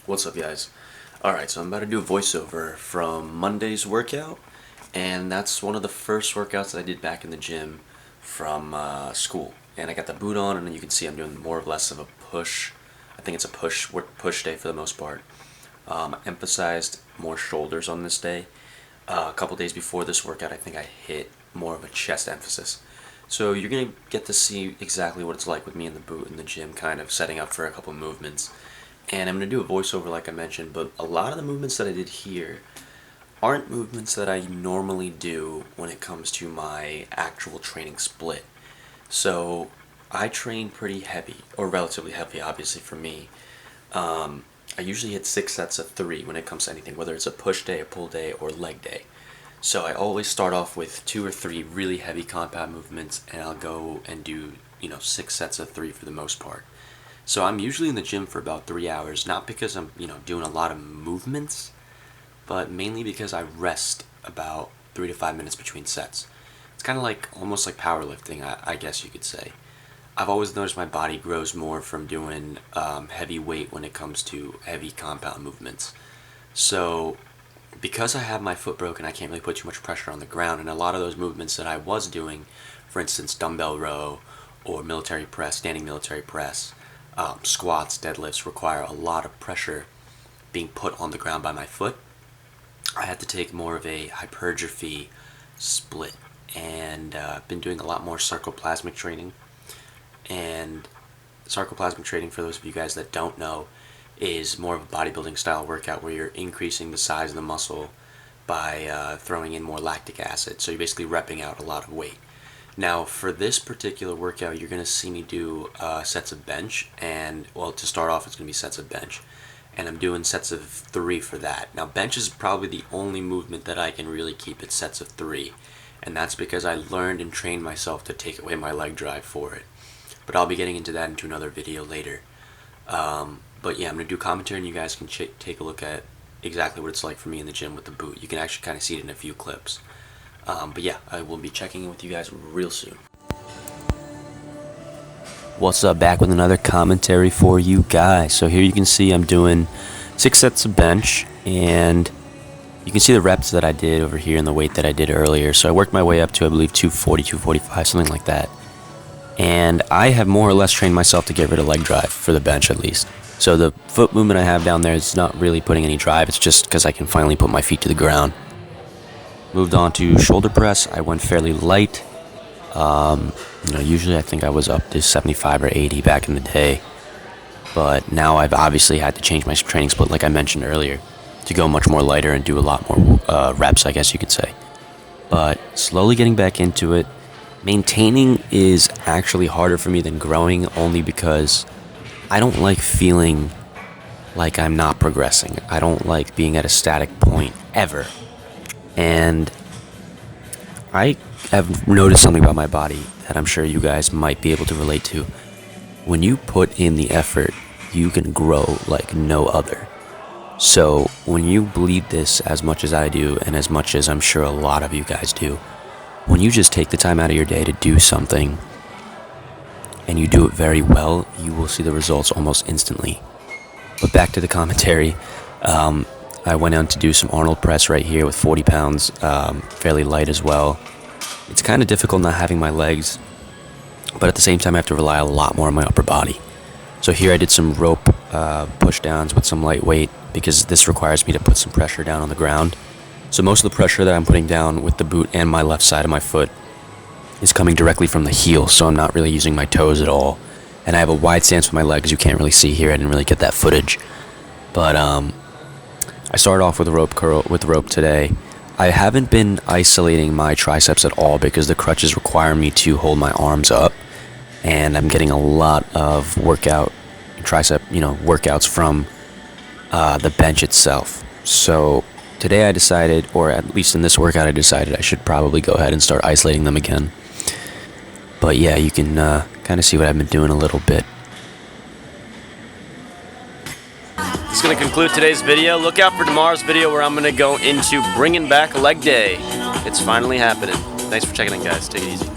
What's up, guys? Alright, so I'm about to do a voiceover from Monday's workout, and that's one of the first workouts that I did back in the gym from school. And I got the boot on, and then you can see I'm doing more or less of a push. I think it's a push day for the most part. Emphasized more shoulders on this day. A couple days before this workout, I think I hit more of a chest emphasis. So you're going to get to see exactly what it's like with me in the boot in the gym, kind of setting up for a couple movements. And I'm going to do a voiceover like I mentioned, but a lot of the movements that I did here aren't movements that I normally do when it comes to my actual training split. So I train pretty heavy, or relatively heavy obviously for me. I usually hit 6 sets of 3 when it comes to anything, whether it's a push day, a pull day, or leg day. So I always start off with 2 or 3 really heavy compound movements, and I'll go and do 6 sets of 3 for the most part. So I'm usually in the gym for about 3 hours, not because I'm, doing a lot of movements, but mainly because I rest about 3 to 5 minutes between sets. It's kind of like, almost like powerlifting, I guess you could say. I've always noticed my body grows more from doing heavy weight when it comes to heavy compound movements. So because I have my foot broken, I can't really put too much pressure on the ground, and a lot of those movements that I was doing, for instance, dumbbell row, or military press, standing military press, squats, deadlifts require a lot of pressure being put on the ground by my foot. I had to take more of a hypertrophy split, and I've been doing a lot more sarcoplasmic training. And sarcoplasmic training, for those of you guys that don't know, is more of a bodybuilding style workout where you're increasing the size of the muscle by throwing in more lactic acid. So you're basically repping out a lot of weight. Now, for this particular workout, you're going to see me do sets of bench, and, well, to start off, it's going to be sets of bench, and I'm doing sets of 3 for that. Now, bench is probably the only movement that I can really keep at sets of 3, and that's because I learned and trained myself to take away my leg drive for it. But I'll be getting into that into another video later. But yeah, I'm going to do commentary, and you guys can take a look at exactly what it's like for me in the gym with the boot. You can actually kind of see it in a few clips. But yeah, I will be checking in with you guys real soon. What's up, back with another commentary for you guys. So here you can see I'm doing 6 sets of bench, and you can see the reps that I did over here and the weight that I did earlier. So I worked my way up to, I believe, 240, 245, something like that. And I have more or less trained myself to get rid of leg drive for the bench at least. So the foot movement I have down there is not really putting any drive, it's just because I can finally put my feet to the ground. Moved on to shoulder press. I went fairly light. Usually I think I was up to 75 or 80 back in the day. But now I've obviously had to change my training split, like I mentioned earlier, to go much more lighter and do a lot more reps, I guess you could say. But slowly getting back into it. Maintaining is actually harder for me than growing, only because I don't like feeling like I'm not progressing. I don't like being at a static point ever. And I have noticed something about my body that I'm sure you guys might be able to relate to. When you put in the effort, you can grow like no other. So when you believe this as much as I do, and as much as I'm sure a lot of you guys do, when you just take the time out of your day to do something, and you do it very well, you will see the results almost instantly. But back to the commentary. I went on to do some Arnold press right here with 40 pounds, fairly light as well. It's kind of difficult not having my legs, but at the same time I have to rely a lot more on my upper body. So here I did some rope push downs with some light weight, because this requires me to put some pressure down on the ground. So most of the pressure that I'm putting down with the boot and my left side of my foot is coming directly from the heel, so I'm not really using my toes at all. And I have a wide stance with my legs. You can't really see here. I didn't really get that footage. But I started off with a rope curl with rope today. I haven't been isolating my triceps at all because the crutches require me to hold my arms up, and I'm getting a lot of tricep workouts from the bench itself. So today I decided, or at least in this workout I decided, I should probably go ahead and start isolating them again. But yeah, you can kind of see what I've been doing a little bit. It's going to conclude today's video. Look out for tomorrow's video where I'm going to go into bringing back leg day. It's finally happening. Thanks for checking in, guys. Take it easy.